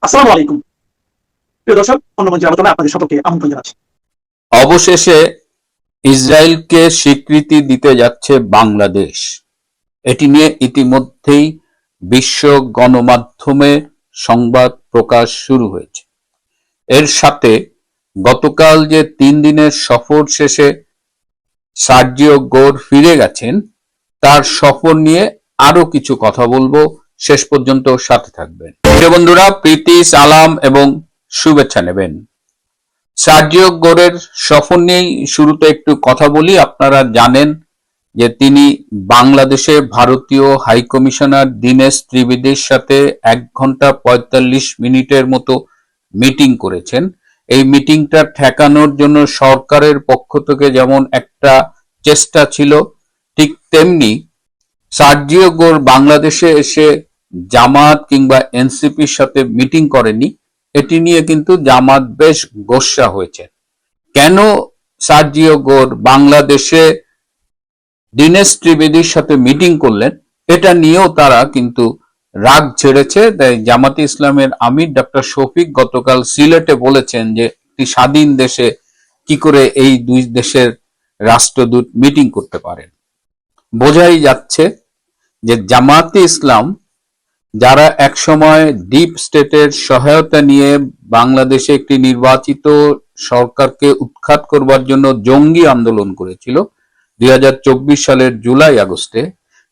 আসসালামু আলাইকুম। প্রিয় দর্শক, অন্য মঞ্চের আলোচনায় আপনাদের সকলকে আমন্ত্রণ জানাচ্ছি। অবশেষে ইসরায়েলকে স্বীকৃতি দিতে যাচ্ছে বাংলাদেশ। এটি নিয়ে ইতিমধ্যেই বিশ্ব গণমাধ্যমে সংবাদ প্রকাশ শুরু হয়েছে। এর সাথে গতকাল যে 3 দিনের সফর শেষে সার্জিও গোর ফিরে গেছেন, তার সফর নিয়ে আরো কিছু কথা বলবো। শেষ পর্যন্ত সাথে থাকবেন। প্রিয় বন্ধুরা, প্রীতি, সালাম এবং শুভেচ্ছা নেবেন। সার্জিও গোরের সফর নিয়েই শুরুতে একটু কথা বলি। আপনারা জানেন যে তিনি বাংলাদেশে ভারতীয় হাইকমিশনার দীনেশ ত্রিবেদীর সাথে 1 ঘন্টা 45 মিনিটের মতো মিটিং করেছেন। এই মিটিংটা ঠেকানোর জন্য সরকারের পক্ষ থেকে যেমন একটা চেষ্টা ছিল, ঠিক তেমনি সার্জিও গোর বাংলাদেশে এসে জামাত কিংবা এনসিপির সাথে মিটিং করেনি। এটি নিয়ে কিন্তু জামাত বেশ গোস্বা হয়েছে। কেন সার্জিও গোর বাংলাদেশে দীনেশ ত্রিবেদীর সাথে মিটিং করলেন, এটা নিয়েও তারা কিন্তু রাগ ছেড়েছে। তাই জামাতে ইসলামের আমির ডক্টর শফিক গতকাল সিলেটে বলেছেন যে একটি স্বাধীন দেশে কি করে এই দুই দেশের রাষ্ট্রদূত মিটিং করতে পারেন। বোঝাই যাচ্ছে যে জামাতে ইসলাম, যারা একসময় ডিপ স্টেটের সহায়তা নিয়ে বাংলাদেশে একটি নির্বাচিত সরকারকে উৎখাত করবার জন্য জঙ্গি আন্দোলন করেছিল 2024 সালের জুলাই আগস্টে,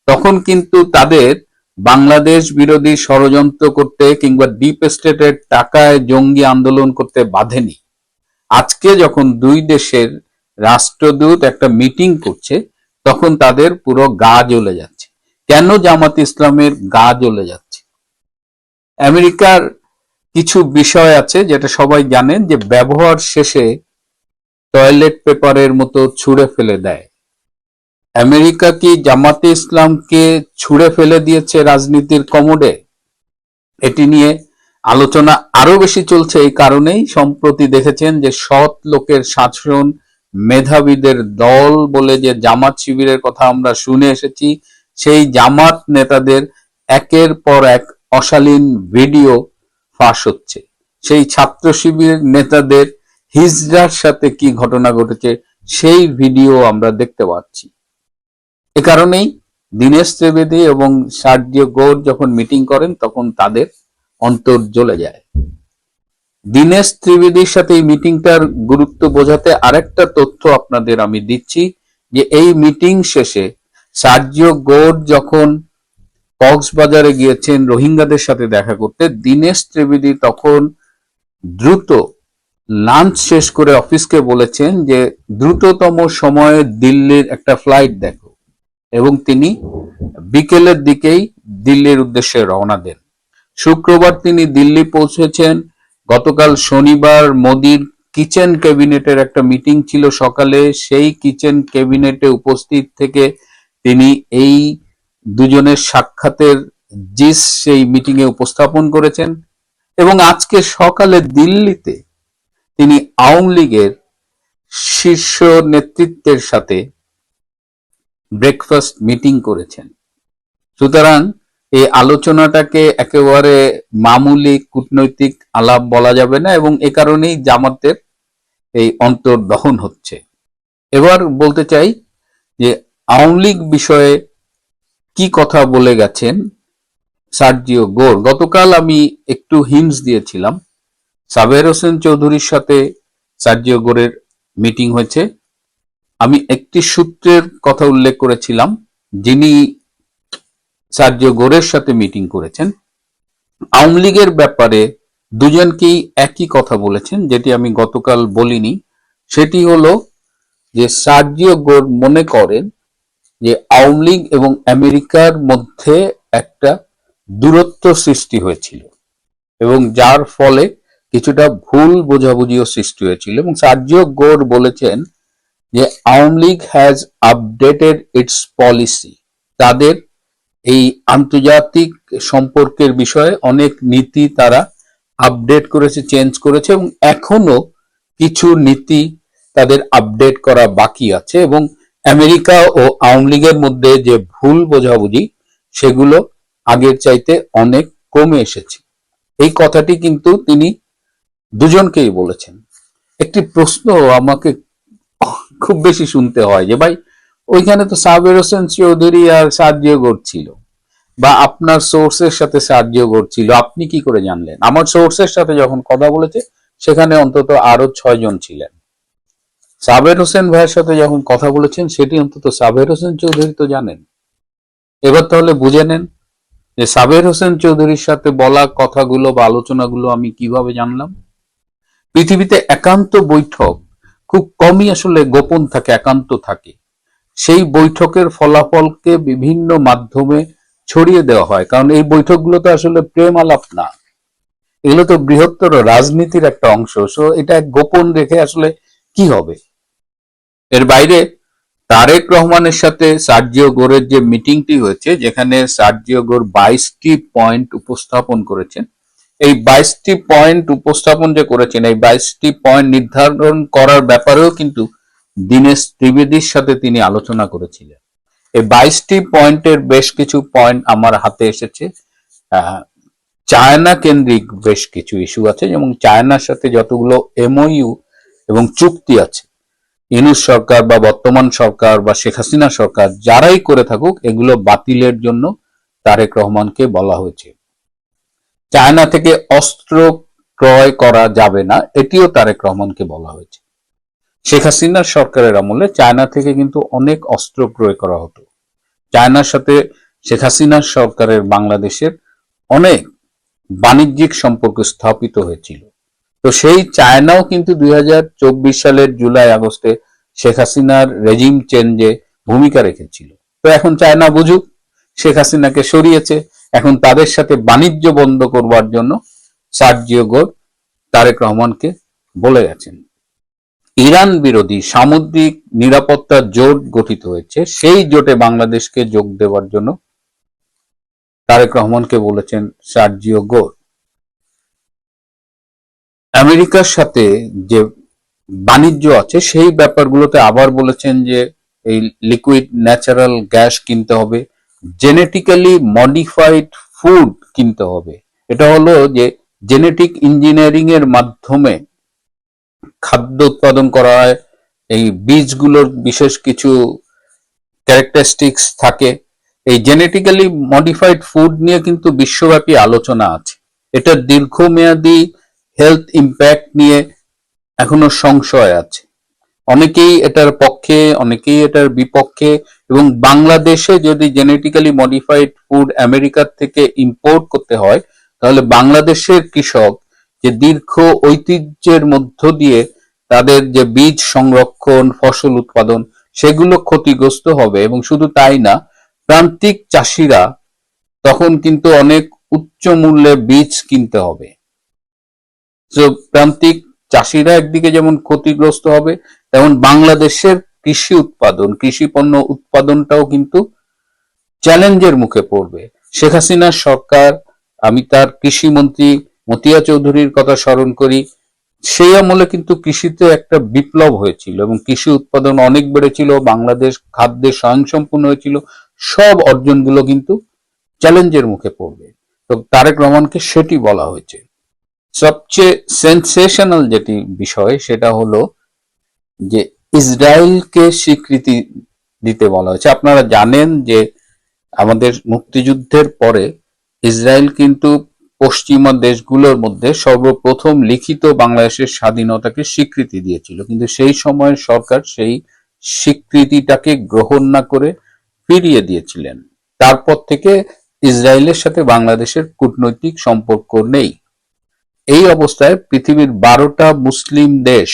তখন কিন্তু তাদের বাংলাদেশ বিরোধী ষড়যন্ত্র করতে কিংবা ডিপ স্টেটের টাকায় জঙ্গি আন্দোলন করতে বাধেনি। আজকে যখন দুই দেশের রাষ্ট্রদূত একটা মিটিং করছে, তখন তাদের পুরো গা জ্বলে যাচ্ছে। কেন জামাত ইসলামের গা জ্বলে যাচ্ছে? আমেরিকার কিছু বিষয় আছে যেটা সবাই জানেন, যে ব্যবহার শেষে টয়লেট পেপারের মতো ছুঁড়ে ফেলে দেয়। আমেরিকা কি জামাতে ইসলামকে ছুঁড়ে ফেলে দিয়েছে রাজনীতির কমোডে? এটি নিয়ে আলোচনা আরো বেশি চলছে। এই কারণেই সম্প্রতি দেখেছেন যে সৎ লোকের শাসন, মেধাবীদের দল বলে যে জামাত শিবিরের কথা আমরা শুনে এসেছি, সেই জামাত নেতাদের একের পর এক অশালীন ভিডিও ফাঁস হচ্ছে। সেই ছাত্র শিবির নেতাদের হিজড়ার সাথে কি ঘটনা ঘটেছে সেই ভিডিও আমরা দেখতে পাচ্ছি। এ কারণেই দীনেশ ত্রিবেদী এবং সার্জিও গোর যখন মিটিং করেন, তখন তাদের অন্তর জ্বলে যায়। দীনেশ ত্রিবেদীর সাথে এই মিটিংটার গুরুত্ব বোঝাতে আরেকটা তথ্য আপনাদের আমি দিচ্ছি, যে এই মিটিং শেষে সার্জিও গোর যখন কক্সবাজারে গিয়েছেন রোহিঙ্গাদের সাথে দেখা করতে, দীনেশ ত্রিবেদী তখন দ্রুত লাঞ্চ শেষ করে অফিসকে বলেছেন যে দ্রুততম সময়ে দিল্লির একটা ফ্লাইট দেখো, এবং তিনি বিকেলের দিকেই দিল্লির উদ্দেশ্যে রওনা দেন। শুক্রবার তিনি দিল্লি পৌঁছেছেন। গতকাল শনিবার মোদির কিচেন ক্যাবিনেটের একটা মিটিং ছিল সকালে। সেই কিচেন ক্যাবিনেটে উপস্থিত থেকে তিনি এই দুজনের সাক্ষাতের জিস সেই মিটিং এ উপস্থাপন করেছেন। এবং আজকে সকালে দিল্লিতে তিনি আওয়ামী লীগের শীর্ষ নেতৃত্বের সাথে ব্রেকফাস্ট মিটিং করেছেন। সুতরাং এই আলোচনাটাকে একেবারে মামুলি কূটনৈতিক আলাপ বলা যাবে না, এবং এ কারণেই জামাতের এই অন্তর্দহন হচ্ছে। এবার বলতে চাই যে আওয়ামী লীগ বিষয়ে কি কথা বলে গেছেন সার্জিও গোর। গতকাল আমি একটু হিন্টস দিয়েছিলাম, সাবের হোসেন চৌধুরীর সাথে সার্জিও গোরের মিটিং হয়েছে। আমি একটি সূত্রের কথা উল্লেখ করেছিলাম যিনি সার্জিও গোরের সাথে মিটিং করেছেন। আওয়ামী লীগের ব্যাপারে দুজনকেই একই কথা বলেছেন, যেটি আমি গতকাল বলিনি। সেটি হলো যে সার্জিও গোর মনে করেন যে আওয়ামী লীগ এবং আমেরিকার মধ্যে একটা দূরত্ব সৃষ্টি হয়েছিল, এবং যার ফলে কিছুটা ভুল বোঝাবুঝিও সৃষ্টি হয়েছিল। এবং সার্জিও গোর বলেছেন যে Awami League has updated it's policy. তাদের এই আন্তর্জাতিক সম্পর্কের বিষয়ে অনেক নীতি তারা আপডেট করেছে, চেঞ্জ করেছে, এবং এখনো কিছু নীতি তাদের আপডেট করা বাকি আছে। এবং আমেরিকা ও আওয়ামী লীগের মধ্যে যে ভুল বোঝাবুঝি, সেগুলো আগের চাইতে অনেক কমে এসেছে। এই কথাটি কিন্তু তিনি দুজনকেই বলেছেন। একটি প্রশ্ন আমাকে খুব বেশি শুনতে হয় যে ভাই ওইখানে তো সাবের হোসেন চৌধুরী আর সাজিও ছিল, বা আপনার সোর্সের সাথে সাজিও ছিল, আপনি কি করে জানলেন? আমার সোর্সের সাথে যখন কথা বলেছে সেখানে অন্তত আরো 6 জন ছিলেন। সাবের হোসেন ভাইয়ের সাথে যখন কথা বলেছেন সেটি অন্তত সাবের হোসেন চৌধুরী তো জানেন। এবার তাহলে বুঝে নেন যে সাবের হোসেন চৌধুরীর সাথে বলা কথাগুলো বা আলোচনাগুলো আমি কিভাবে জানলাম। পৃথিবীতে একান্ত বৈঠক খুব কমই আসলে গোপন থাকে, একান্ত থাকে। সেই বৈঠকের ফলাফলকে বিভিন্ন মাধ্যমে ছড়িয়ে দেওয়া হয়, কারণ এই বৈঠকগুলো তো আসলে প্রেম আলাপ না, এগুলো তো বৃহত্তর রাজনীতির একটা অংশ। সো এটা গোপন রেখে আসলে কি হবে? এর বাইরে তারেক রহমানের সাথে সার্জিও গোরের যে মিটিংটি হয়েছে, যেখানে সার্জিও গোর 22টি পয়েন্ট উপস্থাপন করেছেন, এই 22টি পয়েন্ট উপস্থাপন যে করেছেন, এই 22টি পয়েন্ট নির্ধারণ করার ব্যাপারেও কিন্তু দীনেশ ত্রিবেদীর সাথে তিনি আলোচনা করেছিলেন। এই 22টি পয়েন্টের বেশ কিছু পয়েন্ট আমার হাতে এসেছে। চায়না কেন্দ্রিক বেশ কিছু ইস্যু আছে, এবং চায়নার সাথে যতগুলো এমওইউ এবং চুক্তি আছে, ইউনূস সরকার বা বর্তমান সরকার বা শেখ হাসিনা সরকার যারাই করে থাকুক, এগুলো বাতিলের জন্য তারেক রহমানকে বলা হয়েছে। চায়না থেকে অস্ত্র ক্রয় করা যাবে না, এটিও তারেক রহমানকে বলা হয়েছে। শেখ হাসিনার সরকারের আমলে চায়না থেকে কিন্তু অনেক অস্ত্র ক্রয় করা হতো। চায়নার সাথে শেখ হাসিনার সরকারের বাংলাদেশের অনেক বাণিজ্যিক সম্পর্ক স্থাপিত হয়েছিল। তো সেই চায়নাও কিন্তু 2024 সালের জুলাই আগস্টে শেখ হাসিনার রেজিম চেঞ্জে ভূমিকা রেখেছিল। তো এখন চায়না বুঝুক, শেখ হাসিনাকে সরিয়েছে, এখন তাদের সাথে বাণিজ্য বন্ধ করবার জন্য সার্জিও গোর তারেক রহমানকে বলে গেছেন। ইরান বিরোধী সামুদ্রিক নিরাপত্তা জোট গঠিত হয়েছে, সেই জোটে বাংলাদেশকে যোগ দেওয়ার জন্য তারেক রহমানকে বলেছেন সার্জিও গোর। আমেরিকার সাথে যে বাণিজ্য আছে সেই ব্যাপারগুলোতে আবার বলেছেন যে এই লিকুইড ন্যাচারাল গ্যাস কিনতে হবে, জেনেটিক্যালি মডিফাইড ফুড কিনতে হবে। এটা হলো যে জেনেটিক ইঞ্জিনিয়ারিং এর মাধ্যমে খাদ্য উৎপাদন করা হয়। এই বীজগুলোর বিশেষ কিছু ক্যারেক্টারিস্টিক্স থাকে। এই জেনেটিক্যালি মডিফাইড ফুড নিয়ে কিন্তু বিশ্বব্যাপী আলোচনা আছে। এটা দীর্ঘমেয়াদী হেলথ ইম্প্যাক্ট নিয়ে এখনো সংশয় আছে। অনেকেই এটার পক্ষে, অনেকেই এটার বিপক্ষে। এবং বাংলাদেশে যদি জেনেটিক্যালি মডিফাইড ফুড আমেরিকার থেকে ইম্পোর্ট করতে হয়, তাহলে বাংলাদেশের কৃষক যে দীর্ঘ ঐতিহ্যের মধ্য দিয়ে তাদের যে বীজ সংরক্ষণ, ফসল উৎপাদন, সেগুলো ক্ষতিগ্রস্ত হবে। এবং শুধু তাই না, প্রান্তিক চাষিরা তখন কিন্তু অনেক উচ্চ মূল্যে বীজ কিনতে হবে। তো প্রান্তিক চাষিরা একদিকে যেমন ক্ষতিগ্রস্ত হবে, তেমন বাংলাদেশের কৃষি উৎপাদন, কৃষি পণ্য উৎপাদনটাও কিন্তু চ্যালেঞ্জের মুখে পড়বে। শেখ হাসিনার সরকার, আমি তার কৃষিমন্ত্রী মতিয়া চৌধুরীর কথা স্মরণ করি, সেই আমলে কিন্তু কৃষিতে একটা বিপ্লব হয়েছিল এবং কৃষি উৎপাদন অনেক বেড়েছিল, বাংলাদেশ খাদ্যে স্বয়ংসম্পূর্ণ হয়েছিল। সব অর্জনগুলো কিন্তু চ্যালেঞ্জের মুখে পড়বে। তো তারেক রহমানকে সেটি বলা হয়েছে। সবচেয়ে সেন্সেশনাল যেটি বিষয় সেটা হলো যে ইসরায়েলকে স্বীকৃতি দিতে বলা হয়েছে। আপনারা জানেন যে আমাদের মুক্তিযুদ্ধের পরে ইসরায়েল কিন্তু পশ্চিমা দেশগুলোর মধ্যে সর্বপ্রথম লিখিত বাংলাদেশের স্বাধীনতাকে স্বীকৃতি দিয়েছিল, কিন্তু সেই সময়ের সরকার সেই স্বীকৃতিটাকে গ্রহণ না করে ফিরিয়ে দিয়েছিলেন। তারপর থেকে ইসরায়েলের সাথে বাংলাদেশের কূটনৈতিক সম্পর্ক নেই। এই অবস্থায় পৃথিবীর 12টা মুসলিম দেশ,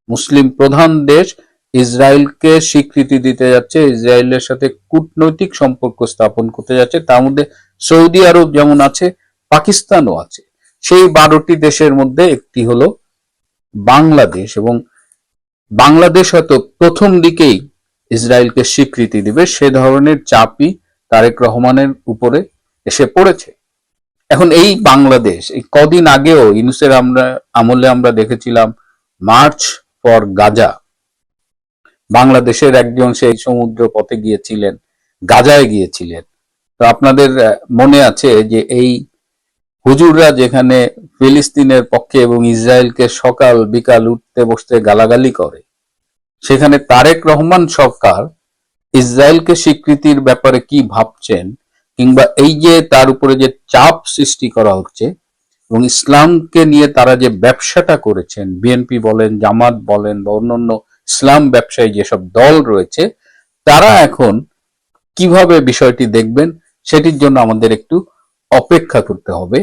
মুসলিম প্রধান দেশ ইসরায়েলকে স্বীকৃতি দিতে যাচ্ছে, ইসরায়েলের সাথে কূটনৈতিক সম্পর্ক স্থাপন করতে যাচ্ছে। তার মধ্যে সৌদি আরব যেমন আছে, পাকিস্তানও আছে। সেই 12টি দেশের মধ্যে একটি হলো বাংলাদেশ, এবং বাংলাদেশ হয়তো প্রথম দিকেই ইসরায়েলকে স্বীকৃতি দিবে, সে ধরনের চাপই তারেক রহমানের উপরে এসে পড়েছে। এখন এই বাংলাদেশ, এই কদিন আগেও ইউনূসের আমলে আমরা দেখেছিলাম মার্চ ফর গাজা। বাংলাদেশের একজন সেই সমুদ্র পথে গিয়েছিলেন, গাজায় গিয়েছিলেন। তো আপনাদের মনে আছে যে এই হুজুররা যেখানে ফিলিস্তিনের পক্ষে এবং ইসরায়েলকে সকাল বিকাল উঠতে বসতে গালাগালি করে, সেখানে তারেক রহমান সরকার ইসরায়েলকে স্বীকৃতির ব্যাপারে কি ভাবছেন, কিংবা এই যে তার উপরে যে চাপ সৃষ্টি করা হচ্ছে এবং ইসলামকে নিয়ে তারা যে ব্যবসাটা করেছেন, বিএনপি বলেন, জামাত বলেন বা অন্যান্য ইসলাম ব্যবসায়ী যেসব দল রয়েছে, তারা এখন কিভাবে বিষয়টি দেখবেন সেটির জন্য আমাদের একটু অপেক্ষা করতে হবে।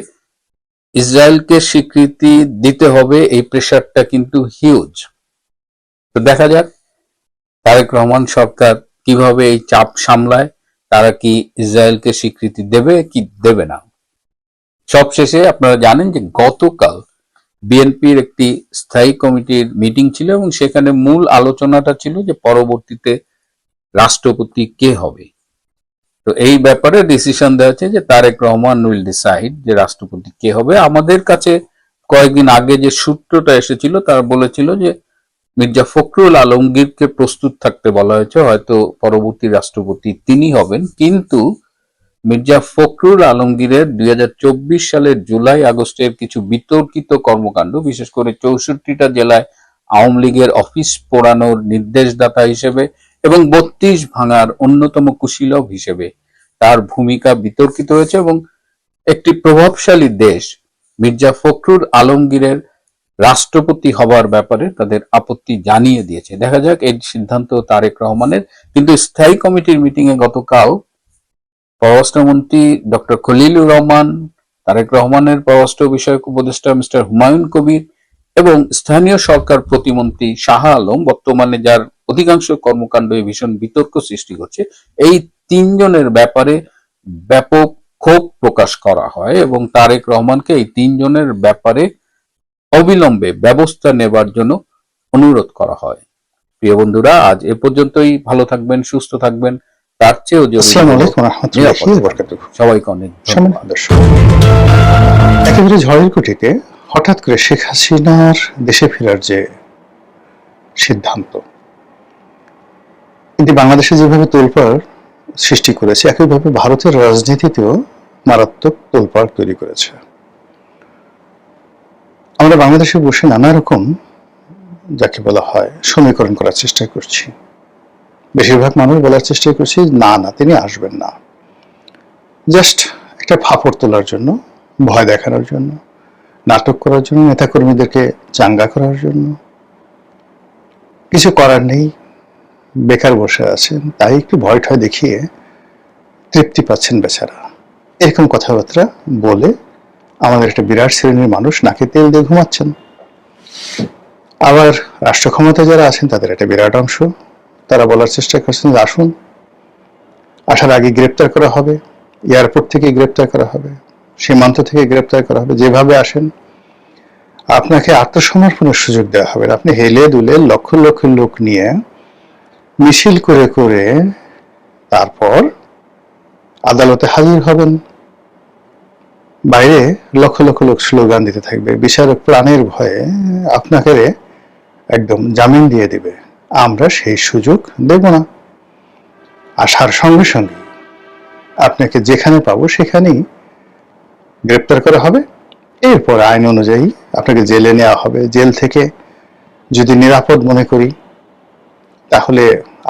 ইসরায়েলকে স্বীকৃতি দিতে হবে, এই প্রেশারটা কিন্তু হিউজ। তো দেখা যাক তারেক রহমান সরকার কিভাবে এই চাপ সামলায়, তারা কি ইসরায়েলকে স্বীকৃতি দেবে কি দেবে না। সবশেষে আপনারা জানেন যে গতকাল বিএনপির একটি স্থায়ী কমিটির মিটিং ছিল এবং সেখানে মূল আলোচনাটা ছিল যে পরবর্তীতে রাষ্ট্রপতি কে হবে। তো এই ব্যাপারে ডিসিশন দেওয়া হচ্ছে যে তারেক রহমান উইল ডিসাইড যে রাষ্ট্রপতি কে হবে। আমাদের কাছে কয়েকদিন আগে যে সূত্রটা এসেছিল তারা বলেছিল যে মির্জা ফখরুল আলমগীরকে প্রস্তুত থাকতে বলা হয়েছে, হয়তো পরবর্তী রাষ্ট্রপতি তিনি হবেন। কিন্তু মির্জা ফখরুল আলমগীরের 2024 সালের জুলাই আগস্টের কিছু বিতর্কিত কর্মকাণ্ড, বিশেষ করে 64টা জেলায় আওয়ামী লীগের অফিস পোড়ানোর নির্দেশদাতা হিসেবে এবং 32 ভাঙার অন্যতম কুশীলব হিসেবে তার ভূমিকা বিতর্কিত হয়েছে এবং একটি প্রভাবশালী দেশ মির্জা ফখরুল আলমগীরের রাষ্ট্রপতি হবার ব্যাপারে তাদের আপত্তি জানিয়ে দিয়েছে। দেখা যাক এই সিদ্ধান্ত তারেক রহমানের। কিন্তু স্থায়ী কমিটির মিটিং এ গতকাল পররাষ্ট্রমন্ত্রী ডক্টর খলিলুর রহমান, তারেক রহমানের পররাষ্ট্র বিষয়ক উপদেষ্টা মিস্টার হুমায়ুন কবির এবং স্থানীয় সরকার প্রতিমন্ত্রী শাহ আলম, বর্তমানে যার অধিকাংশ কর্মকাণ্ড ভীষণ বিতর্ক সৃষ্টি করছে, এই তিনজনের ব্যাপারে ব্যাপক ক্ষোভ প্রকাশ করা হয় এবং তারেক রহমানকে এই তিনজনের ব্যাপারে অবিলম্বে ব্যবস্থা নেবার জন্য অনুরোধ করা হয়। প্রিয় বন্ধুরা, আজ এ পর্যন্তই। ভালো থাকবেন, সুস্থ থাকবেন, তার চেয়েও আসসালামু আলাইকুম রাহমাতুল্লাহি ওয়া বারাকাতুহু। সবাইকে অনেক সম্মানিত ধন্যবাদ। দর্শক, একেবারে ঝড়ের গতিতে হঠাৎ করে শেখ হাসিনার দেশে ফেরার যে সিদ্ধান্ত, কিন্তু বাংলাদেশে যেভাবে তোলপাড় সৃষ্টি করেছে, একইভাবে ভারতের রাজনীতিতেও মারাত্মক তোলপাড় তৈরি করেছে। আমরা বাংলাদেশে বসে নানা রকম যাকে বলা হয় সমীকরণ করার চেষ্টা করছি। বেশিরভাগ মানুষ বলার চেষ্টা করছি না না তিনি আসবেন না, জাস্ট একটা ফাপড় তোলার জন্য, ভয় দেখানোর জন্য, নাটক করার জন্য, নেতাকর্মীদেরকে চাঙ্গা করার জন্য। কিছু করার নেই, বেকার বসে আছেন, তাই একটু ভয় ঠয় দেখিয়ে তৃপ্তি পাচ্ছেন বেচারা। এরকম কথাবার্তা বলে আমাদের একটা বিরাট শ্রেণীর মানুষ নাকে তেল দিয়ে ঘুমাচ্ছেন। আবার রাষ্ট্র ক্ষমতা যারা আছেন তাদের একটা বিরাট অংশ তারা বলার চেষ্টা করছেন যে আসুন, আসার আগে গ্রেপ্তার করা হবে, এয়ারপোর্ট থেকে গ্রেপ্তার করা হবে, সীমান্ত থেকে গ্রেপ্তার করা হবে, যেভাবে আসেন আপনাকে আত্মসমর্পণের সুযোগ দেওয়া হবে। আপনি হেলে দুলে লক্ষ লক্ষ লোক নিয়ে মিছিল করে করে তারপর আদালতে হাজির হবেন। বাইরে লক্ষ লক্ষ লোক স্লোগান দিতে থাকবে, বিচারক প্রাণের ভয়ে আপনাকে একদম জামিন দিয়ে দিবে। আমরা সেই সুযোগ দেব না। আসার সঙ্গে সঙ্গে আপনাকে যেখানে পাবো সেখানেই গ্রেপ্তার করা হবে, এরপর আইন অনুযায়ী আপনাকে জেলে নেওয়া হবে। জেল থেকে যদি নিরাপদ মনে করি তাহলে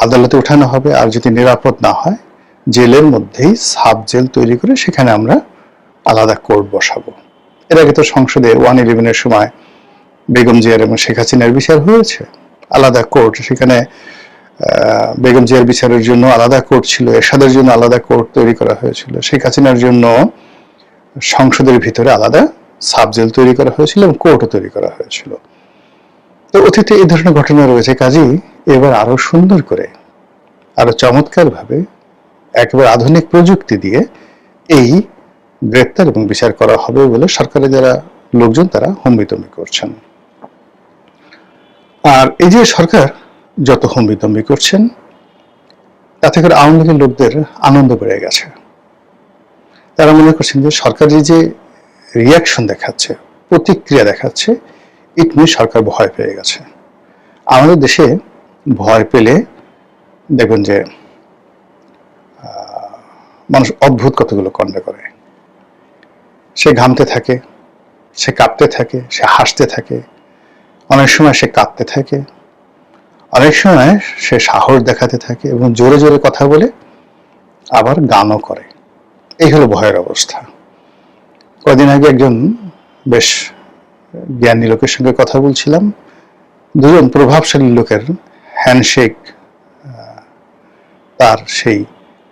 আদালতে উঠানো হবে, আর যদি নিরাপদ না হয় জেলের মধ্যেই সাব জেল তৈরি করে সেখানে আমরা আলাদা কোর্ট বসাবো। এর আগে তো সংসদে 111-এর সময় বেগম জিয়ার এবং শেখ হাসিনার বিচার হয়েছে, আলাদা কোর্ট। সেখানে বেগম জিয়ার বিচারের জন্য আলাদা কোর্ট ছিল, এরশাদের জন্য আলাদা কোর্ট তৈরি করা হয়েছিল, শেখ হাসিনার জন্য সংসদের ভিতরে আলাদা সাব জেল তৈরি করা হয়েছিল এবং কোর্টও তৈরি করা হয়েছিল। তো অতীতে এই ধরনের ঘটনা রয়েছে। কাজেই এবার আরো সুন্দর করে, আরো চমৎকার ভাবে, একেবারে আধুনিক প্রযুক্তি দিয়ে এই গ্রেপ্তার এবং বিচার করা হবে বলে সরকারের যারা লোকজন তারা হম্বিতম্বি করছেন। আর এই যে সরকার যত হম্বিতম্বি করছেন তাতে করে আওয়ামী লীগের লোকদের আনন্দ বেড়ে গেছে। তারা মনে করছেন যে সরকারের যে রিয়াকশন দেখাচ্ছে, প্রতিক্রিয়া দেখাচ্ছে, ইট মিনস সরকার ভয় পেয়ে গেছে। আমাদের দেশে ভয় পেলে দেখবেন যে মানুষ অদ্ভুত কতগুলো কাণ্ড করে। সে ঘামতে থাকে, সে কাঁপতে থাকে, সে হাসতে থাকে, অনেক সময় সে কাঁদতে থাকে, অনেক সময় সে সাহস দেখাতে থাকে এবং জোরে জোরে কথা বলে, আবার গানও করে। এই হলো ভয়ের অবস্থা। কদিন আগে একজন বেশ জ্ঞানী লোকের সঙ্গে কথা বলছিলাম। দুজন প্রভাবশালী লোকের হ্যান্ডশেক, তার সেই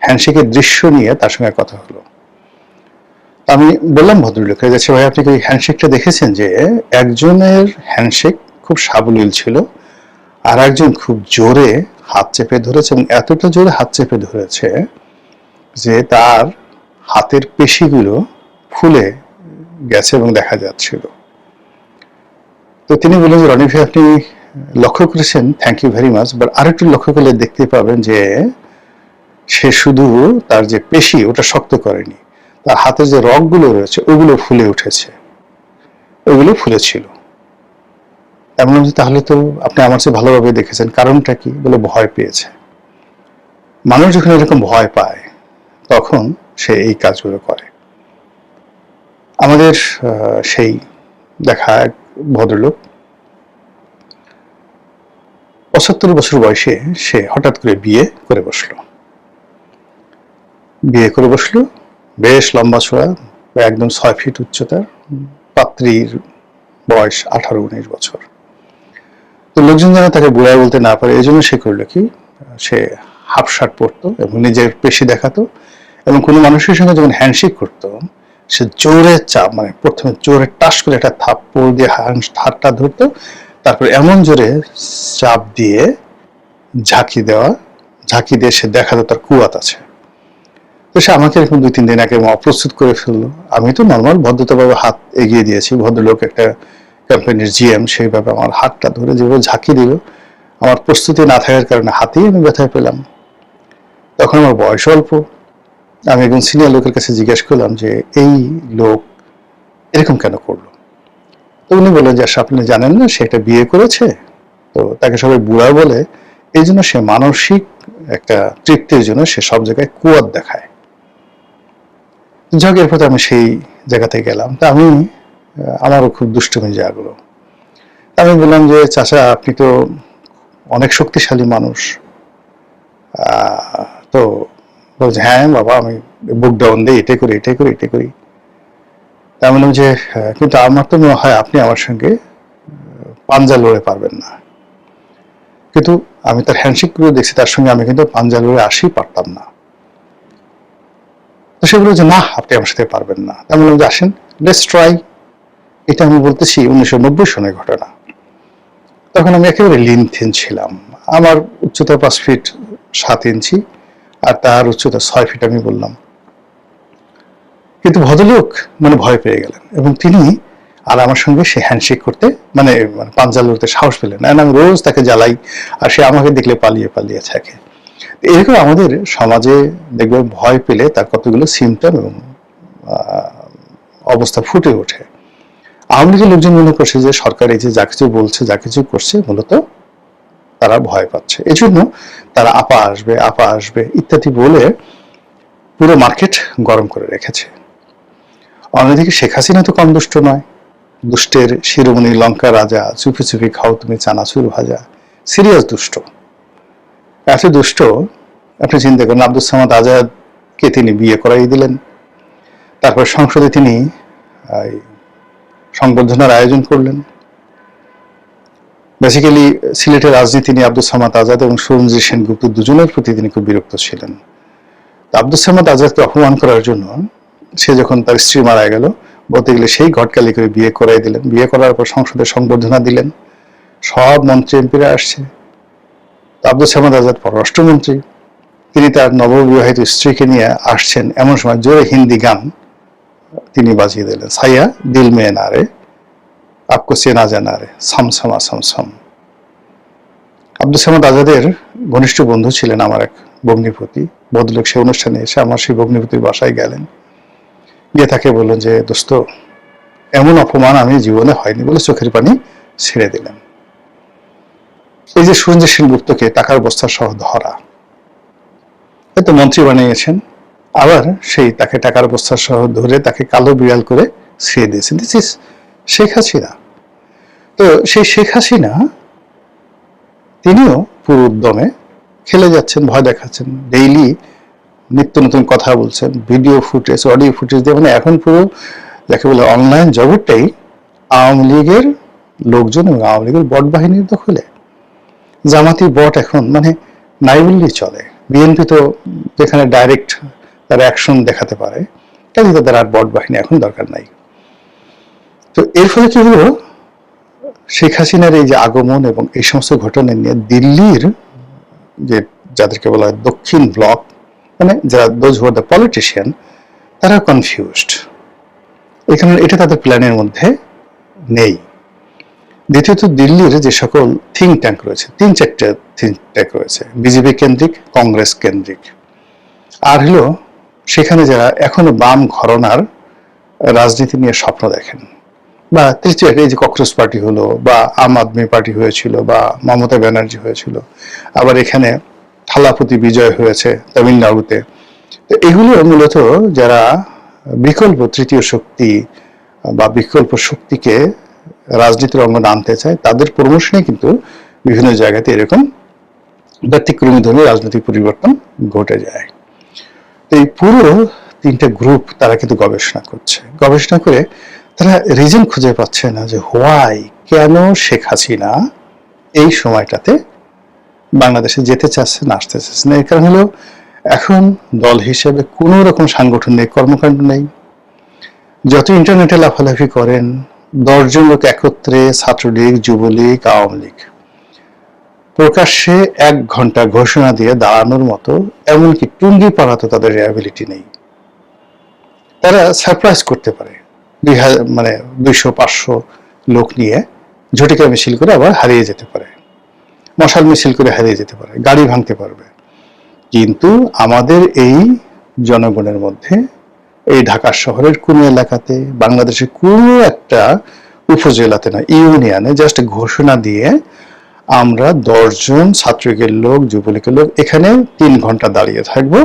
হ্যান্ডশেকের দৃশ্য নিয়ে তার সঙ্গে কথা হলো। আমি বললাম ভদ্রলোককে, যাচ্ছে ভাই আপনি কি হ্যান্ডশেকটা দেখেছেন? যে একজনের হ্যান্ডশেক খুব সাবলীল ছিল, আর একজন খুব জোরে হাত চেপে ধরেছে এবং এতটা জোরে হাত চেপে ধরেছে যে তার হাতের পেশিগুলো ফুলে গেছে এবং দেখা যাচ্ছিল। তো তিনি বললেন যে রনি ভাই আপনি লক্ষ্য করেছেন, thank you very much, but আরেকটু লক্ষ্য করলে দেখতে পাবেন যে সে শুধু তার যে পেশি ওটা শক্ত করেনি, তার হাতের যে রগগুলো রয়েছে ওগুলো ফুলে উঠেছে, ওগুলো ফুলেছিল। এমন তাহলে তো আপনি আমার চেয়ে ভালোভাবে দেখেছেন, কারণটা কি? বলে ভয় পেয়েছে। মানুষ যখন এরকম ভয় পায় তখন সে এই কাজগুলো করে। আমাদের সেই দেখা এক ভদ্রলোক 75 বছর বয়সে সে হঠাৎ করে বিয়ে করে বসলো। বেশ লম্বা চড়া, একদম 6 ফিট উচ্চতার, পাত্রীর বয়স 18-19 বছর। তো লোকজন যেন তাকে বুড়া বলতে না পারে, এই জন্য সে করলো কি, সে হাফ শার্ট পরতো এবং নিজের পেশি দেখাতো, এবং কোনো মানুষের সঙ্গে যখন হ্যান্ডশেক করতো সে জোরে চাপ, মানে প্রথমে জোরে টাস করে একটা থাপ্পড় দিয়ে হাতটা ধরতো, তারপর এমন জোরে চাপ দিয়ে ঝাঁকি দিয়ে সে দেখাতো তার কুয়াত আছে। তো সে আমাকে এরকম 2-3 দিন আগে অপ্রস্তুত করে ফেললো। আমি তো নর্মাল ভদ্রতাভাবে হাত এগিয়ে দিয়েছি, ভদ্রলোক একটা কোম্পানির জিএম, সেইভাবে আমার হাতটা ধরে যেভাবে ঝাঁকি দিল, আমার প্রস্তুতি না থাকার কারণে হাতেই আমি ব্যথায় পেলাম। তখন আমার বয়স অল্প। আমি একজন সিনিয়র লোকের কাছে জিজ্ঞেস করলাম যে এই লোক এরকম কেন করলো? তো উনি বললেন যে আপনি জানেন না, সে একটা বিয়ে করেছে, তো তাকে সবাই বুড়া বলে, এই জন্য সে মানসিক একটা তৃপ্তির জন্য সে সব জায়গায় কুয়াত দেখায়। যাক, এরপর আমি সেই জায়গাতে গেলাম। তা আমারও খুব দুষ্টুমি জাগলো। আমি বললাম যে চাচা আপনি তো অনেক শক্তিশালী মানুষ। তো বলছে হ্যাঁ বাবা, আমি বুক ডাউন দিই, এটাই করি। তা আমি বললাম যে কিন্তু আমার তো মনে হয় আপনি আমার সঙ্গে পাঞ্জা লড়ে পারবেন না। কিন্তু আমি তার হ্যান্ডশেক গুলো দেখছি, তার সঙ্গে আমি কিন্তু পাঞ্জা লড়ে আসতেই পারতাম না। তো সে বলল যে না, আপনি আমার সাথে পারবেন না। আমি বললাম যে আসেন, লেটস ট্রাই। এটা আমি বলতেছি 1990 সনের ঘটনা। তখন আমি একেবারে লিনথিন ছিলাম। আমার উচ্চতা 5 ফিট 7 ইঞ্চি আর তার উচ্চতা 6 ফিট আমি বললাম। কিন্তু ভদ্রলোক ভয় পেয়ে গেলেন এবং তিনি আর আমার সঙ্গে সে হ্যান্ডশেক করতে পাঞ্জা লড়তে সাহস পেলেন না। আমি রোজ তাকে জ্বালাই আর সে আমাকে দেখলে পালিয়ে থাকে। এরকম আমাদের সমাজে দেখবেন ভয় পেলে তার কতগুলো সিমটম এবং অবস্থা ফুটে ওঠে। আওয়ামী লীগের লোকজন মনে করছে যে সরকার এই যে যা কিছু বলছে, যা কিছু করছে, মূলত তারা ভয় পাচ্ছে, এই জন্য তারা আপা আসবে ইত্যাদি বলে পুরো মার্কেট গরম করে রেখেছে। অন্যদিকে শেখ হাসিনা তো কম দুষ্ট নয়। দুষ্টের শিরোমণি লঙ্কা রাজা, চুপি চুপি খাও তুমি চানাচুর ভাজা, সিরিয়াস দুষ্ট। এত দুষ্ট আপনি চিন্তা করেন, আব্দুস সামাদ আজাদকে তিনি বিয়ে করাই দিলেন। তারপর সংসদে তিনি সংবর্ধনার আয়োজন করলেন। বেসিক্যালি সিলেটের রাজনীতি নিয়ে আব্দুস সামাদ আজাদ এবং সুরঞ্জিত সেনগুপ্ত দুজনের প্রতি তিনি খুব বিরক্ত ছিলেন। আব্দুস সামাদ আজাদকে অপমান করার জন্য সে যখন তার স্ত্রী মারা গেল, বলতে গেলে সেই ঘটকালি করে বিয়ে করাই দিলেন। বিয়ে করার পর সংসদে সংবর্ধনা দিলেন, সব মন্ত্রী এমপিরা আসছে। আব্দুস সামাদ আজাদ পররাষ্ট্রমন্ত্রী, তিনি তার নববিবাহিত স্ত্রীকে নিয়ে আসছেন, এমন সময় জোরে হিন্দি গান তিনি বাজিয়ে দিলেন, সাইয়া দিল মে না রে, আপকো চেনা জানা রে, সমসমা সমসম। আব্দুস সামাদ আজাদের ঘনিষ্ঠ বন্ধু ছিলেন আমার এক ভগ্নিপতি। ভদ্রলোক সে অনুষ্ঠানে এসে আমার সেই ভগ্নিপতির বাসায় গেলেন, গিয়ে তাকে বললেন যে দোস্ত, এমন অপমান আমি জীবনে হয়নি বলে চোখের পানি ছেড়ে দিলেন। এই যে সুরঞ্জিত সেনগুপ্তকে টাকার বস্তা সহ ধরা, এত মন্ত্রী বানিয়েছেন, আবার সেই তাকে টাকার বস্তা সহ ধরে তাকে কালো বিড়াল করে ছেড়ে দিয়েছে। This is Sheikh Hasina. তো সেই শেখ হাসিনা তিনিও পুরো উদ্যমে খেলে যাচ্ছেন, ভয় দেখাচ্ছেন, ডেইলি নিত্য নতুন কথা বলছেন, ভিডিও ফুটেজ, অডিও ফুটেজ দিয়ে, মানে এখন পুরো যাকে বলে অনলাইন জগৎটাই আওয়ামী লীগের লোকজন এবং আওয়ামী লীগের বট বাহিনীর দখলে। জামাতি বট এখন মানে নাই বললেই চলে। বিএনপি তো যেখানে ডাইরেক্ট তারা অ্যাকশন দেখাতে পারে, কাজে তাদের আর বট বাহিনী এখন দরকার নাই। তো এর ফলে কি হলো, শেখ হাসিনার এই যে আগমন এবং এই সমস্ত ঘটনা নিয়ে দিল্লির যে যাদেরকে বলা হয় দক্ষিণ ব্লক, মানে যারা those who are the politician, তারা কনফিউজড। এখানে এটা তাদের প্ল্যানের মধ্যে নেই। দ্বিতীয়ত দিল্লির যে সকল থিঙ্ক ট্যাঙ্ক রয়েছে, 3-4টা থিঙ্ক ট্যাঙ্ক রয়েছে, বিজেপি কেন্দ্রিক, কংগ্রেস কেন্দ্রিক, আর হলো সেখানে যারা এখনো বাম ঘরানার রাজনীতি নিয়ে স্বপ্ন দেখেন, বা তৃতীয় এই যে ককরোচ পার্টি হলো, বা আম আদমি পার্টি হয়েছিল, বা মমতা ব্যানার্জি হয়েছিল, আবার এখানে থালাপতি বিজয় হয়েছে তামিলনাড়ুতে। তো এগুলো মূলত যারা বিকল্প তৃতীয় শক্তি বা বিকল্প শক্তিকে রাজনীতির অঙ্গনে আনতে চায়, তাদের প্রমোশনে কিন্তু বিভিন্ন জায়গাতে এরকম ব্যতিক্রমী ধরনের রাজনৈতিক পরিবর্তন ঘটে যায়। এই পুরো 3টে গ্রুপ তারা কিন্তু গবেষণা করছে। গবেষণা করে তারা রিজন খুঁজে পাচ্ছে না যে হোয়াই, কেন শেখ হাসিনা এই সময়টাতে বাংলাদেশে যেতে চাচ্ছে না, আসতে চাচ্ছে না। এর কারণ হলো এখন দল হিসেবে কোনো রকম সাংগঠনিক কর্মকাণ্ড নেই। যত ইন্টারনেটে লাফালাফি করেন, 10 জন লোক একত্রে, ছাত্রলীগ, যুবলীগ, আওয়ামী লীগ, প্রকাশ্যে 1 ঘন্টা ঘোষণা দিয়ে দাঁড়ানোর মতো এমনকি টুঙ্গি পাড়াতে তাদের অ্যাবিলিটি নেই। তারা সারপ্রাইজ করতে পারে, 200-500 লোক নিয়ে ঝটিকা মিছিল করে আবার হারিয়ে যেতে পারে, মশাল মিছিল করে হারিয়ে যেতে পারে, গাড়ি ভাঙতে পারবে। কিন্তু আমাদের এই জনগণের মধ্যে, এই ঢাকা শহরের কোনো এলাকাতে, বাংলাদেশের কোনো একটা উপজেলাতে না, ইউনিয়নে জাস্ট ঘোষণা দিয়ে আমরা 10 জন ছাত্রলীগের লোক, যুবলীগের লোক এখানে 3 ঘন্টা দাঁড়িয়ে থাকবো,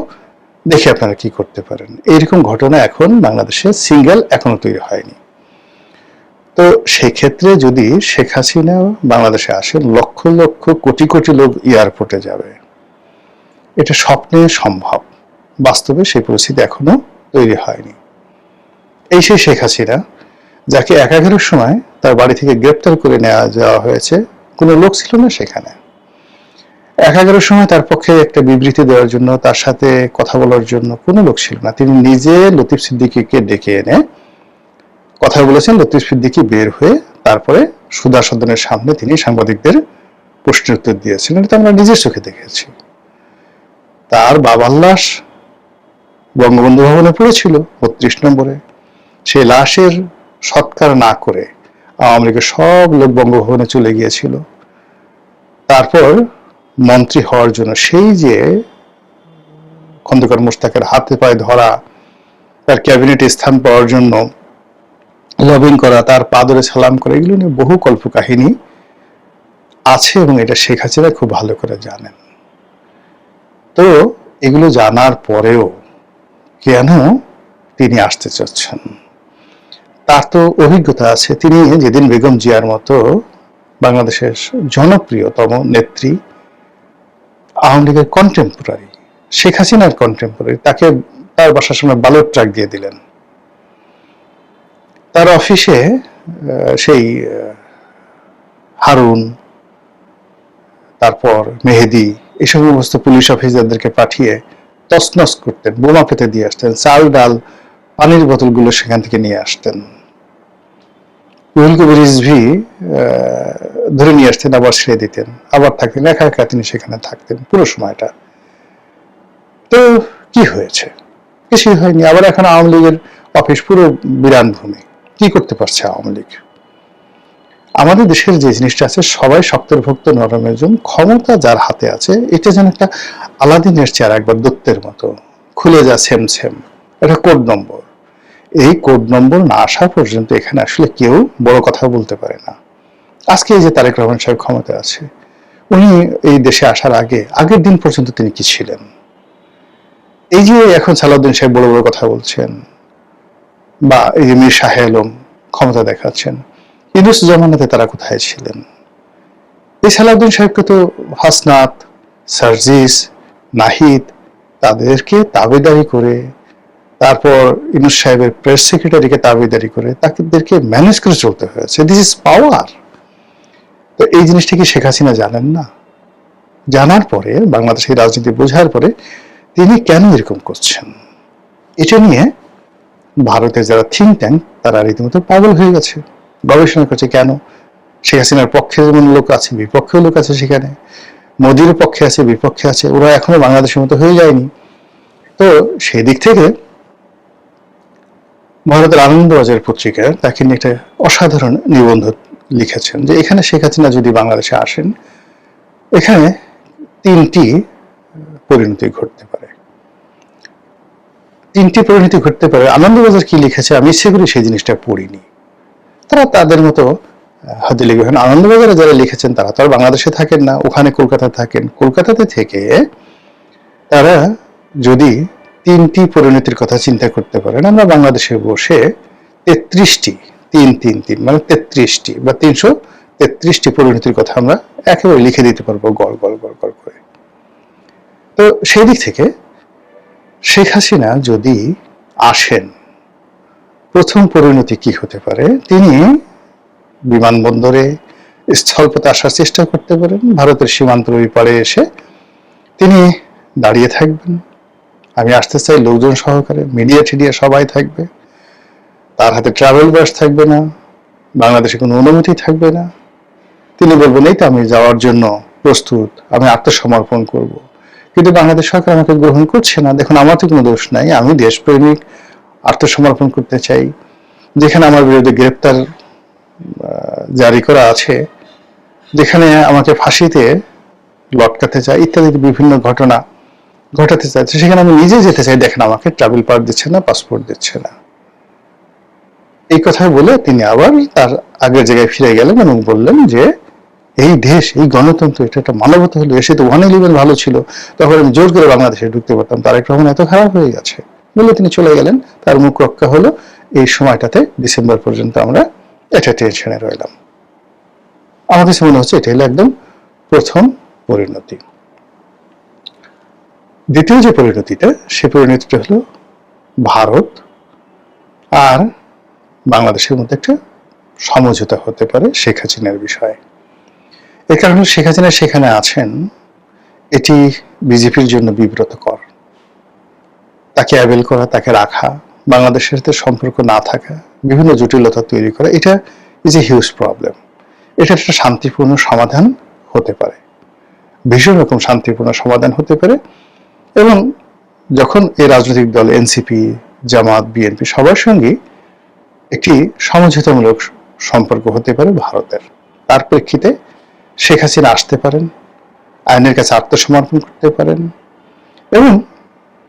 দেখি আপনারা কি করতে পারেন। এইরকম ঘটনা এখন বাংলাদেশে সিঙ্গেল এখনো তৈরি হয়নি। তো সেই ক্ষেত্রে যদি শেখ হাসিনা বাংলাদেশে আসেন, লক্ষ লক্ষ কোটি কোটি লোক এয়ারপোর্টে যাবে, এটা স্বপ্নে সম্ভব, বাস্তবে সেই পরিস্থিতি এখনো তৈরি হয়নি। এই সেই শেখ হাসিনা যাকে 11-এর সময় তার বাড়ি থেকে গ্রেপ্তার করে নেওয়া যাওয়া হয়েছে, কোনো লোক ছিল না সেখানে। 11-এর সময় তার পক্ষে একটা বিবৃতি দেওয়ার জন্য, তার সাথে কথা বলার জন্য কোনো লোক ছিল না। তিনি নিজে লতিফ সিদ্দিকীকে ডেকে এনে কথা বলেছেন। লতিফ সিদ্দিকী বের হয়ে তারপরে সুধা সদনের সামনে তিনি সাংবাদিকদের প্রশ্নের উত্তর দিয়েছেন। এটা আমরা নিজের চোখে দেখেছি। তার বাবার লাশ বঙ্গবন্ধু ভবনে পড়েছিল 32 নম্বরে। সেই লাশের সৎকার না করে আওয়ামী লীগের সব লোক বঙ্গভবনে চলে গিয়েছিল। তারপর মন্ত্রী হওয়ার জন্য সেই যে খন্দকার মোশতাকের হাতে পায়ে ধরা, তার ক্যাবিনেটে স্থান পাওয়ার জন্য লবিং করা, তার পা ধরে সালাম করা, এগুলো নিয়ে বহু কল্পকাহিনী আছে এবং এটা শেখ হাসিনা খুব ভালো করে জানেন। তো এগুলো জানার পরেও কেন তিনি আসতে চাচ্ছেন, তার তো অভিজ্ঞতা আছে। তিনি যেদিন বেগম জিয়ার মতো বাংলাদেশের জনপ্রিয়তম নেত্রী, আওয়ামী লীগের কন্টেম্পোরারি, শেখ হাসিনার কন্টেম্পোরারি, তাকে তার বাসার সামনে বালুর ট্রাক দিয়ে দিলেন। তার অফিসে সেই হারুন, তারপর মেহেদি, এই সমস্ত পুলিশ অফিসারদেরকে পাঠিয়ে তছনছ করতেন, বোমা পেতে দিয়ে আসতেন, চাল ডাল পানির বোতলগুলো সেখান থেকে নিয়ে আসতেন। রুহুল কবির রিজভী ধরে নিয়ে আসতেন, আবার ছেড়ে দিতেন, আবার থাকতেন, একা একা তিনি সেখানে থাকতেন পুরো সময়টা। তো কি হয়েছে? কিছুই হয়নি। আবার এখন আওয়ামী লীগের অফিস পুরো বিরান ভূমি। কি করতে পারছে আওয়ামী লীগ? আমাদের দেশের যে জিনিসটা আছে, সবাই শক্তের ভক্ত নরমের জন্য, ক্ষমতা যার হাতে আছে, এটা যেন একটা আলাদিনের চেয়ার, একবার দত্তের মতো খুলে যা সেম সেম, এটা কোড নম্বর। এই কোড নম্বর না আসা পর্যন্ত এখানে আসলে কেউ বড় কথা বলতে পারে না। আজকে এই যে তারেক রহমান সাহেব ক্ষমতা আছে, উনি এই দেশে আসার আগের দিন পর্যন্ত তিনি কি ছিলেন? এই যে এখন সালাউদ্দিন সাহেব বড় বড় কথা বলছেন, বা এই যে মীর শাহ আলম ক্ষমতা দেখাচ্ছেন, ইউনূস জমানাতে তারা কোথায় ছিলেন? এই সালাউদ্দিন সাহেবকে তো হাসনাত, সার্জিস, নাহিদ তাদেরকে তাবেদারি করে, তারপর ইউনূস সাহেবের প্রেস সেক্রেটারিকে তাবেদারি করে তাদেরকে ম্যানেজ করে চলতে হয়েছে। This is power. তো এই জিনিসটা কি শেখ হাসিনা জানেন না? জানার পরে, বাংলাদেশের রাজনীতি বোঝার পরে তিনি কেন এরকম করছেন, এটা নিয়ে ভারতের যারা থিঙ্ক ট্যাঙ্ক তারা রীতিমতো পাগল হয়ে গেছে, গবেষণা করছে। কেন? শেখ হাসিনার পক্ষে যেমন লোক আছে, বিপক্ষেও লোক আছে, সেখানে মোদির পক্ষে আছে, বিপক্ষে আছে, ওরা এখনো বাংলাদেশের মতো হয়ে যায়নি। তো সেই দিক থেকে ভারতের আনন্দবাজার পত্রিকা তাকে নিয়ে একটা অসাধারণ নিবন্ধ লিখেছেন যে এখানে শেখ হাসিনা যদি বাংলাদেশে আসেন, এখানে 3টি পরিণতি ঘটতে পারে। 3টি পরিণতি ঘটতে পারে। আনন্দবাজার কি লিখেছে আমি ইচ্ছে করে সেই জিনিসটা পড়িনি, তারা তাদের মতো হাতে লিখে। আনন্দবাজারে যারা লিখেছেন তারা তো আর বাংলাদেশে থাকেন না, ওখানে কলকাতায় থাকেন। কলকাতাতে থেকে তারা যদি 3টি পরিণতির কথা চিন্তা করতে পারেন, আমরা বাংলাদেশে বসে 33টি, 3 মানে 33টি বা 333টি পরিণতির কথা আমরা একেবারে লিখে দিতে পারবো গড় গড় গড় গড় করে। তো সেই দিক থেকে শেখ হাসিনা যদি আসেন, প্রথম পরিণতি কি হতে পারে? তিনি বিমানবন্দরে স্থলপথে আসার চেষ্টা করতে পারেন, ভারতের সীমান্ত পাড়ে এসে তিনি দাঁড়িয়ে থাকবেন, আমি আসতে চাই লোকজন সহকারে, মিডিয়া টিডিয়া সবাই থাকবে, তার হাতে ট্রাভেল বাস থাকবে না, বাংলাদেশে কোনো অনুমতি থাকবে না। তিনি বলবেন এই তো আমি যাওয়ার জন্য প্রস্তুত, আমি আত্মসমর্পণ করব। কিন্তু বাংলাদেশ সরকার আমাকে গ্রহণ করছে না। দেখুন, আমার তো কোনো দোষ নাই, আমি দেশপ্রেমিক, আত্মসমর্পণ করতে চাই। যেখানে আমার বিরুদ্ধে গ্রেপ্তার জারি করা আছে, যেখানে আমাকে ফাঁসিতে লটকাতে চায় ইত্যাদি বিভিন্ন ঘটনা ঘটাতে চাইছে, সেখানে আমি নিজে যেতে চাই, দেখেন আমাকে ট্রাভেল পাস দিচ্ছে না, পাসপোর্ট দিচ্ছে না। এই কথা বলে তিনি আবার তার আগের জায়গায় ফিরে গেলেন এবং বললেন যে এই দেশ, এই গণতন্ত্র, এটা একটা মানবতা হলো, এসে তো 111 ভালো ছিল, তখন আমি জোর করে বাংলাদেশে ঢুকতে পারতাম, তারেক রহমান এত খারাপ হয়ে গেছে বলে তিনি চলে গেলেন। তার মুখ রক্ষা হলো। এই সময়টাতে ডিসেম্বর পর্যন্ত আমরা এটা টেনশনে রইলাম। আমার কাছে মনে হচ্ছে এটা হলো একদম প্রথম পরিণতি। দ্বিতীয় যে পরিণতিটা, সে পরিণতিটা হলো ভারত আর বাংলাদেশের মধ্যে একটা সমঝোতা হতে পারে শেখ হাসিনার বিষয়ে। এর কারণ শেখ হাসিনা সেখানে আছেন, এটি বিজেপির জন্য বিব্রতকর। তাকে অ্যাভেল করা, তাকে রাখা, বাংলাদেশের সাথে সম্পর্ক না থাকা, বিভিন্ন জটিলতা তৈরি করা, এটা ইজ এ হিউজ প্রবলেম। এটা একটা শান্তিপূর্ণ সমাধান হতে পারে, ভীষণ রকম শান্তিপূর্ণ সমাধান হতে পারে। এবং যখন এই রাজনৈতিক দল এনসিপি, জামাত, বিএনপি সবার সঙ্গে একটি সমঝোতামূলক সম্পর্ক হতে পারে ভারতের, তার প্রেক্ষিতে শেখ হাসিনা আসতে পারেন, আইনের কাছে আত্মসমর্পণ করতে পারেন এবং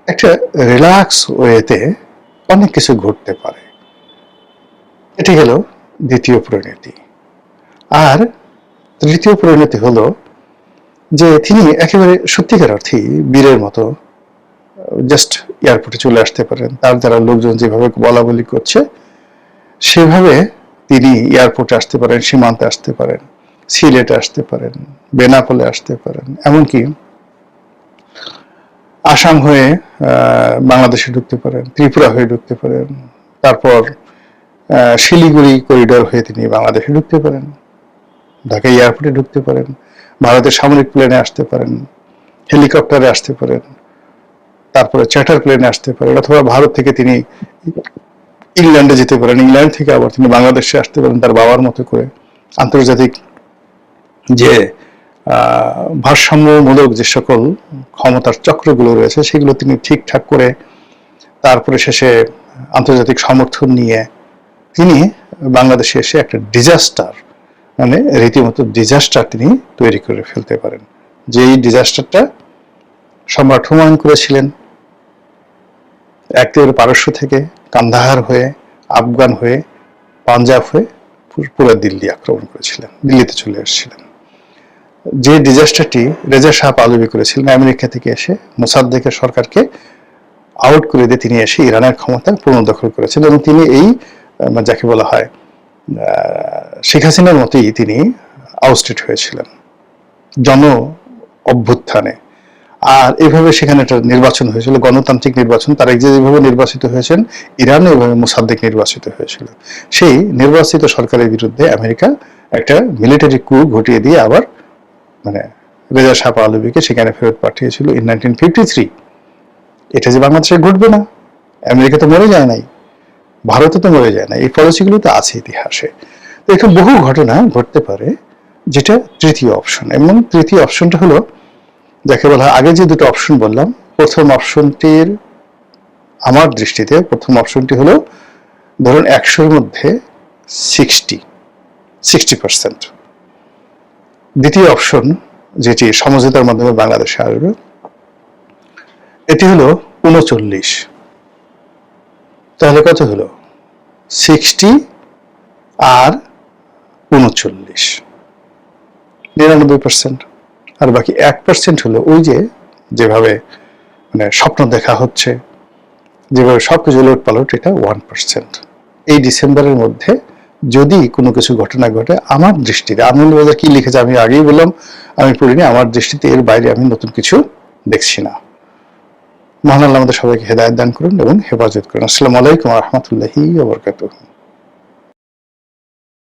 একটা রিল্যাক্স ওয়েতে অনেক কিছু ঘটতে পারে। এটি হলো দ্বিতীয় পরিণতি। আর তৃতীয় পরিণতি হলো যে তিনি একেবারে সত্যিকার অর্থেই বীরের মতো জাস্ট এয়ারপোর্টে চলে আসতে পারেন। তার যারা লোকজন যেভাবে বলা বলি করছে সেভাবে তিনি এয়ারপোর্টে আসতে পারেন, সীমান্তে আসতে পারেন, সিলেটে আসতে পারেন, বেনাপোলে আসতে পারেন, এমনকি আসাম হয়ে বাংলাদেশে ঢুকতে পারেন, ত্রিপুরা হয়ে ঢুকতে পারেন, তারপর শিলিগুড়ি করিডোর হয়ে তিনি বাংলাদেশে ঢুকতে পারেন, ঢাকা এয়ারপোর্টে ঢুকতে পারেন, ভারতের সামরিক প্লেনে আসতে পারেন, হেলিকপ্টারে আসতে পারেন, তারপরে চ্যাটার প্লেনে আসতে পারেন, অথবা ভারত থেকে তিনি ইংল্যান্ডে যেতে পারেন, ইংল্যান্ড থেকে আবার তিনি বাংলাদেশে আসতে পারেন তার বাবার মতো করে। আন্তর্জাতিক যে ভারসাম্যমূলক যে সকল ক্ষমতার চক্রগুলো রয়েছে সেগুলো তিনি ঠিকঠাক করে তারপরে শেষে আন্তর্জাতিক সমর্থন নিয়ে তিনি বাংলাদেশে এসে একটা ডিজাস্টার, মানে রীতিমতো ডিজাস্টার তিনি তৈরি করে ফেলতে পারেন। যেই ডিজাস্টারটা সম্রাট হুমায়ুন করেছিলেন, একেবারে পারস্য থেকে কান্দাহার হয়ে, আফগান হয়ে, পাঞ্জাব হয়ে পুরো দিল্লি আক্রমণ করেছিলেন, দিল্লিতে চলে এসেছিলেন। যে ডিজাস্টারটি রেজা শাহ পাহলভি করেছিলেন আমেরিকা থেকে এসে মোসাদ্দেকের সরকারকে আউট করে দিয়ে তিনি এসে ইরানের ক্ষমতা পুনর্দখল করেছেন এবং তিনি এই যাকে বলা হয় শেখ হাসিনার মতোই তিনি আউস্টেড হয়েছিলেন জন অভ্যুত্থানে। আর এভাবে সেখানে একটা নির্বাচন হয়েছিল, গণতান্ত্রিক নির্বাচন। তারা যেভাবে নির্বাচিত হয়েছেন, ইরানও এভাবে মোসাদ্দেক নির্বাচিত হয়েছিল। সেই নির্বাচিত সরকারের বিরুদ্ধে আমেরিকা একটা মিলিটারি কু ঘটিয়ে দিয়ে আবার মানে রেজা শাহ পাহলভীকে সেখানে ফেরত পাঠিয়েছিল ইন 1953। এটা যে বাংলাদেশে ঘটবে না, আমেরিকা তো মরে যায় নাই, ভারতও তো মরে যায় না, এই পলিসিগুলো তো আছে ইতিহাসে। তো এখানে বহু ঘটনা ঘটতে পারে, যেটা তৃতীয় অপশন। এবং তৃতীয় অপশনটা হলো যাকে বলা হয়, আগে যে দুটো অপশন বললাম, প্রথম অপশনটির আমার দৃষ্টিতে প্রথম অপশনটি হলো ধরুন 100-এর মধ্যে 60%। দ্বিতীয় অপশন যেটি সমঝোতার মাধ্যমে বাংলাদেশে আসবে, এটি হলো 39। তাহলে কত হলো? 60 আর 39, 99%। আর বাকি 1% হলো ওই যেভাবে মানে স্বপ্ন দেখা হচ্ছে, যেভাবে সবকিছু উলট পালট, এটা 1%। এই ডিসেম্বরের মধ্যে যদি কোনো কিছু ঘটনা ঘটে, আমার দৃষ্টিতে, আনন্দবাজার কি লিখেছে আমি আগেই বললাম, আমি পড়িনি, আমার দৃষ্টিতে এর বাইরে আমি নতুন কিছু দেখছি না। মহান আল্লাহ আমাদের সবাইকে হেদায়েত দান করুন এবং হেফাজত করুন। আসসালামু আলাইকুম ওয়া রাহমাতুল্লাহি ওয়া বারাকাতুহু।